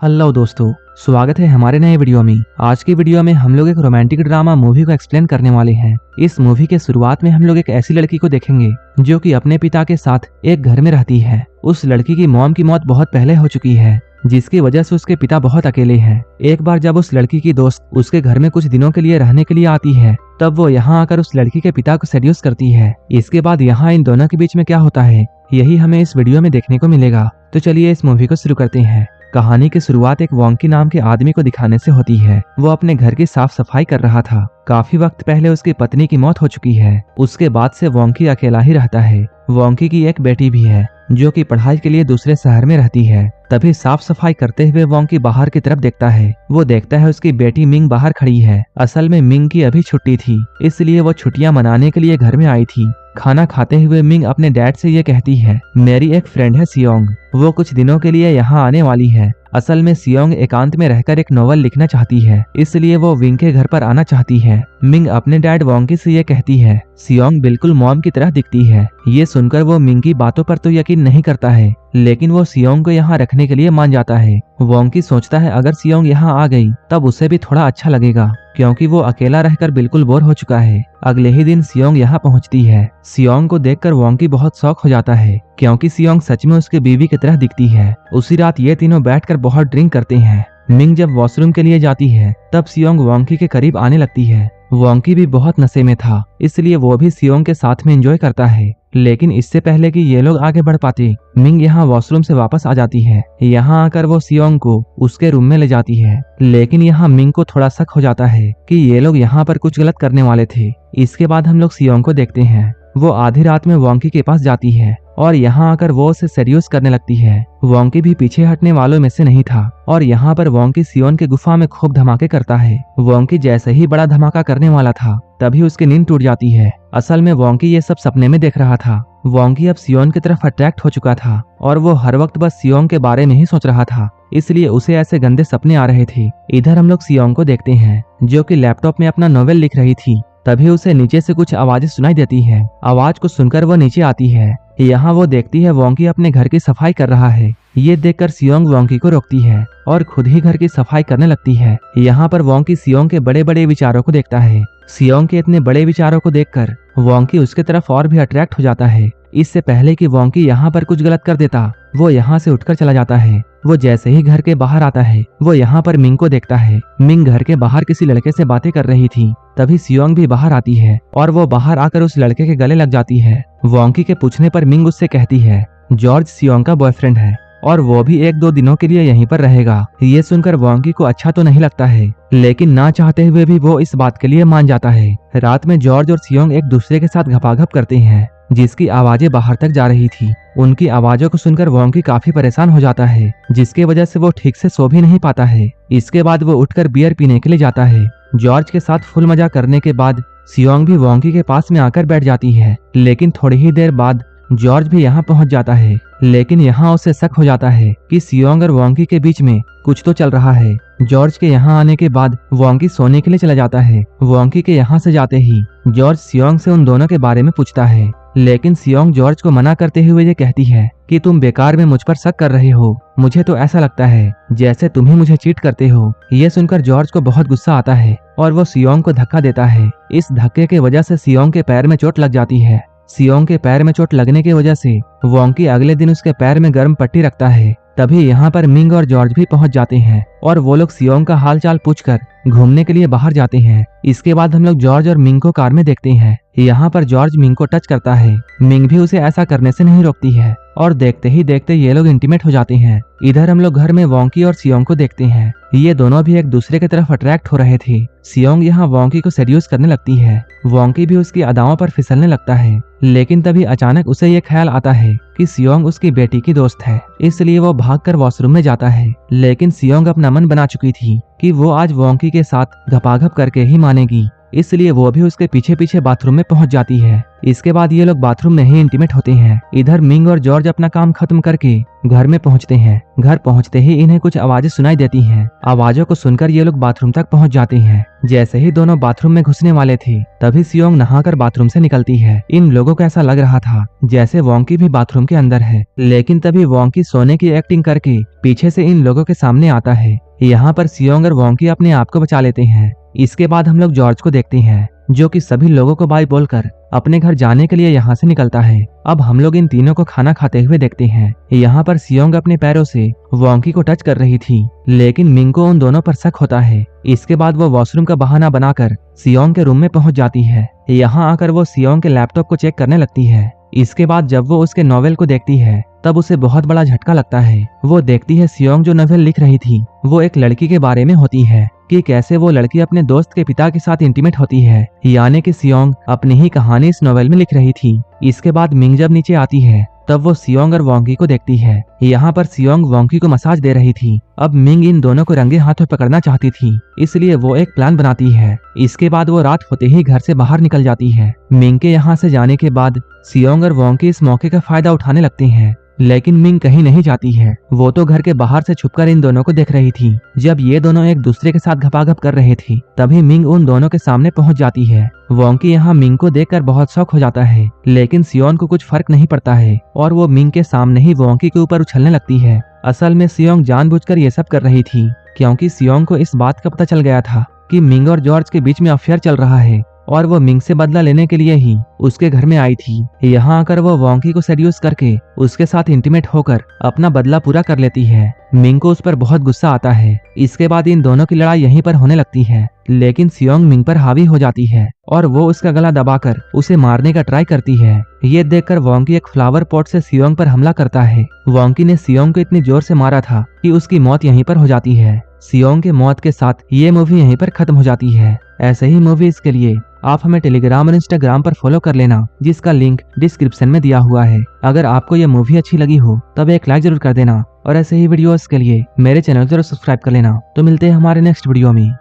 Hello दोस्तों, स्वागत है हमारे नए वीडियो में। आज की वीडियो में हम लोग एक रोमांटिक ड्रामा मूवी को एक्सप्लेन करने वाले हैं। इस मूवी के शुरुआत में हम लोग एक ऐसी लड़की को देखेंगे जो कि अपने पिता के साथ एक घर में रहती है। उस लड़की की मॉम की मौत बहुत पहले हो चुकी है, जिसकी वजह से उसके पिता बहुत अकेले हैं। एक बार जब उस लड़की की दोस्त उसके घर में कुछ दिनों के लिए रहने के लिए आती है, तब वो यहाँ आकर उस लड़की के पिता को सेड्यूस करती है। इसके बाद यहाँ इन दोनों के बीच में क्या होता है, यही हमें इस वीडियो में देखने को मिलेगा। तो चलिए इस मूवी को शुरू करते हैं। कहानी की शुरुआत एक वोंकी नाम के आदमी को दिखाने से होती है। वो अपने घर की साफ सफाई कर रहा था। काफी वक्त पहले उसकी पत्नी की मौत हो चुकी है। उसके बाद से वोंकी अकेला ही रहता है। वोंकी की एक बेटी भी है जो कि पढ़ाई के लिए दूसरे शहर में रहती है। तभी साफ सफाई करते हुए वोंकी बाहर की तरफ देखता है। वो देखता है उसकी बेटी मिंग बाहर खड़ी है। असल में मिंग की अभी छुट्टी थी, इसलिए वो छुट्टियां मनाने के लिए घर में आई थी। खाना खाते हुए मिंग अपने डैड से ये कहती है, मेरी एक फ्रेंड है सियोंग, वो कुछ दिनों के लिए यहाँ आने वाली है। असल में सियोंग एकांत में रहकर एक नोवेल लिखना चाहती है, इसलिए वो विंग के घर पर आना चाहती है। मिंग अपने डैड वोंकी से ये कहती है, सियोंग बिल्कुल मॉम की तरह दिखती है। ये सुनकर वो मिंग की बातों पर तो यकीन नहीं करता है, लेकिन वो सियोंग को यहाँ रखने के लिए मान जाता है। वोंकी सोचता है अगर सियोंग यहाँ आ गई तब उसे भी थोड़ा अच्छा लगेगा, क्योंकि वो अकेला रहकर बिल्कुल बोर हो चुका है। अगले ही दिन सियोंग यहाँ पहुँचती है। सियोंग को देखकर वोंकी बहुत शौक हो जाता है, क्योंकि सियोंग सच में उसके बीवी की तरह दिखती है। उसी रात ये तीनों बैठकर बहुत ड्रिंक करते हैं। मिंग जब वॉशरूम के लिए जाती है, तब सियोंग वोंकी के करीब आने लगती है। वोंकी भी बहुत नशे में था, इसलिए वो भी सियोंग के साथ में एंजॉय करता है। लेकिन इससे पहले कि ये लोग आगे बढ़ पाते, मिंग यहाँ वॉशरूम से वापस आ जाती है। यहाँ आकर वो सियोंग को उसके रूम में ले जाती है, लेकिन यहाँ मिंग को थोड़ा शक हो जाता है कि ये लोग यहाँ पर कुछ गलत करने वाले थे। इसके बाद हम लोग सियोंग को देखते हैं। वो आधी रात में वोंकी के पास जाती है और यहाँ आकर वो उसे सेड्यूस करने लगती है। वोंकी भी पीछे हटने वालों में से नहीं था और यहाँ पर वोंकी सियोन के गुफा में खूब धमाके करता है। वोंकी जैसे ही बड़ा धमाका करने वाला था, तभी उसकी नींद टूट जाती है। असल में वोंकी ये सब सपने में देख रहा था। वोंकी अब सियोन की तरफ अट्रैक्ट हो चुका था और वो हर वक्त बस सियोन के बारे में ही सोच रहा था, इसलिए उसे ऐसे गंदे सपने आ रहे थे। इधर हम लोग सियोन को देखते हैं, जो कि लैपटॉप में अपना नोवेल लिख रही थी। तभी उसे नीचे से कुछ आवाजें सुनाई देती है। आवाज को सुनकर वो नीचे आती है। यहाँ वो देखती है वोंकी अपने घर की सफाई कर रहा है। ये देखकर सियोंग वोंकी को रोकती है और खुद ही घर की सफाई करने लगती है। यहाँ पर वोंकी सियोंग के बड़े बड़े विचारों को देखता है। सियोंग के इतने बड़े विचारों को देखकर वोंकी उसके तरफ और भी अट्रैक्ट हो जाता है। इससे पहले कि वोंकी यहाँ पर कुछ गलत कर देता, वो यहाँ से उठकर चला जाता है। वो जैसे ही घर के बाहर आता है, वो यहाँ पर मिंग को देखता है। मिंग घर के बाहर किसी लड़के से बातें कर रही थी। तभी सियोंग भी बाहर आती है और वो बाहर आकर उस लड़के के गले लग जाती है। वोंकी के पूछने पर मिंग उससे कहती है, जॉर्ज सियोंग का बॉयफ्रेंड है और वो भी 1-2 दिनों के लिए यहीं पर रहेगा। ये सुनकर वोंकी को अच्छा तो नहीं लगता है, लेकिन ना चाहते हुए भी वो इस बात के लिए मान जाता है। रात में जॉर्ज और सियोंग एक दूसरे के साथ घपाघप करते हैं, जिसकी आवाजें बाहर तक जा रही थी। उनकी आवाजों को सुनकर वोंकी काफी परेशान हो जाता है, जिसके वजह से वो ठीक से सो भी नहीं पाता है। इसके बाद वो उठकर बियर पीने के लिए जाता है। जॉर्ज के साथ फुल मजा करने के बाद सियोंग भी वोंकी के पास में आकर बैठ जाती है, लेकिन थोड़ी ही देर बाद जॉर्ज भी यहाँ पहुँच जाता है। लेकिन यहाँ उसे शक हो जाता है कि सियोंग और वोंकी के बीच में कुछ तो चल रहा है। जॉर्ज के यहाँ आने के बाद वोंकी सोने के लिए चला जाता है। वोंकी के यहाँ से जाते ही जॉर्ज सियोंग से उन दोनों के बारे में पूछता है, लेकिन सियोंग जॉर्ज को मना करते हुए ये कहती है कि तुम बेकार में मुझ पर शक कर रहे हो। मुझे तो ऐसा लगता है जैसे तुम ही मुझे चीट करते हो। ये सुनकर जॉर्ज को बहुत गुस्सा आता है और वो सियोंग को धक्का देता है। इस धक्के की वजह से सियोंग के पैर में चोट लग जाती है। सियोंग के पैर में चोट लगने की वजह से वोंकी अगले दिन उसके पैर में गर्म पट्टी रखता है। तभी यहाँ पर मिंग और जॉर्ज भी पहुंच जाते हैं और वो लोग सियोंग का हालचाल पूछकर घूमने के लिए बाहर जाते हैं। इसके बाद हम लोग जॉर्ज और मिंग को कार में देखते हैं। यहाँ पर जॉर्ज मिंग को टच करता है। मिंग भी उसे ऐसा करने से नहीं रोकती है और देखते ही देखते ये लोग इंटीमेट हो जाते हैं। इधर हम लोग घर में वोंकी और सियोंग को देखते हैं। ये दोनों भी एक दूसरे की तरफ अट्रैक्ट हो रहे थे। सियोंग यहाँ वोंकी को सेड्यूस करने लगती है। वोंकी भी उसकी अदाओं पर फिसलने लगता है, लेकिन तभी अचानक उसे ये ख्याल आता है कि सियोंग उसकी बेटी की दोस्त है, इसलिए वो भागकर वॉशरूम में जाता है। लेकिन सियोंग अपना मन बना चुकी थी कि वो आज वोंकी के साथ घपाघप करके ही मानेगी। इसलिए वो भी उसके पीछे पीछे बाथरूम में पहुंच जाती है। इसके बाद ये लोग बाथरूम में ही इंटीमेट होते हैं। इधर मिंग और जॉर्ज अपना काम खत्म करके घर में पहुंचते हैं। घर पहुंचते ही इन्हें कुछ आवाजें सुनाई देती हैं। आवाजों को सुनकर ये लोग बाथरूम तक पहुंच जाते हैं। जैसे ही दोनों बाथरूम में घुसने वाले थे तभी सियोंग नहाकर बाथरूम से निकलती है। इन लोगों को ऐसा लग रहा था जैसे वोंकी भी बाथरूम के अंदर है, लेकिन तभी वोंकी सोने की एक्टिंग करके पीछे से इन लोगों के सामने आता है। यहाँ पर सियोंग और वोंकी अपने आप को बचा लेते हैं। इसके बाद हम लोग जॉर्ज को देखते हैं जो कि सभी लोगों को बाय बोलकर अपने घर जाने के लिए यहाँ से निकलता है। अब हम लोग इन तीनों को खाना खाते हुए देखते हैं। यहाँ पर सियोंग अपने पैरों से वोंकी को टच कर रही थी, लेकिन मिंग को उन दोनों पर शक होता है। इसके बाद वो वॉशरूम का बहाना बनाकर सियोंग के रूम में पहुंच जाती है। यहाँ आकर वो सियोंग के लैपटॉप को चेक करने लगती है। इसके बाद जब वो उसके नॉवेल को देखती है तब उसे बहुत बड़ा झटका लगता है। वो देखती है सियोंग जो नॉवेल लिख रही थी वो एक लड़की के बारे में होती है कि कैसे वो लड़की अपने दोस्त के पिता के साथ इंटीमेट होती है, यानी कि सियोंग अपनी ही कहानी इस नॉवेल में लिख रही थी। इसके बाद मिंग जब नीचे आती है तब वो सियोंग और वोंकी को देखती है। यहाँ पर सियोंग वोंकी को मसाज दे रही थी। अब मिंग इन दोनों को रंगे हाथों पकड़ना चाहती थी, इसलिए वो एक प्लान बनाती है। इसके बाद वो रात होते ही घर से बाहर निकल जाती है। मिंग के यहाँ से जाने के बाद सियोंग और वोंकी इस मौके का फायदा उठाने लगते हैं, लेकिन मिंग कहीं नहीं जाती है। वो तो घर के बाहर से छुपकर इन दोनों को देख रही थी। जब ये दोनों एक दूसरे के साथ घपाघप कर रहे थे तभी मिंग उन दोनों के सामने पहुंच जाती है। वोंकी यहाँ मिंग को देखकर बहुत शौक हो जाता है, लेकिन सियोंग को कुछ फर्क नहीं पड़ता है और वो मिंग के सामने ही वोंकी के ऊपर उछलने लगती है। असल में सियोंग जानबूझकर ये सब कर रही थी क्योंकि सियोंग को इस बात का पता चल गया था कि मिंग और जॉर्ज के बीच में अफेयर चल रहा है और वो मिंग से बदला लेने के लिए ही उसके घर में आई थी। यहाँ आकर वो वोंकी को सेड्यूस करके उसके साथ इंटीमेट होकर अपना बदला पूरा कर लेती है। मिंग को उस पर बहुत गुस्सा आता है। इसके बाद इन दोनों की लड़ाई यहीं पर होने लगती है, लेकिन सियोंग मिंग पर हावी हो जाती है और वो उसका गला दबाकर उसे मारने का ट्राई करती है। ये देखकर वोंकी एक फ्लावर पॉट से सियोंग पर हमला करता है। वोंकी ने सियोंग को इतनी जोर से मारा था कि उसकी मौत यहीं पर हो जाती है। सियोंग के मौत के साथ ये मूवी यहीं पर खत्म हो जाती है। ऐसे ही मूवीज के लिए आप हमें टेलीग्राम और इंस्टाग्राम पर फॉलो कर लेना, जिसका लिंक डिस्क्रिप्शन में दिया हुआ है। अगर आपको ये मूवी अच्छी लगी हो तब एक लाइक जरूर कर देना और ऐसे ही वीडियोस के लिए मेरे चैनल को जरूर सब्सक्राइब कर लेना। तो मिलते हैं हमारे नेक्स्ट वीडियो में।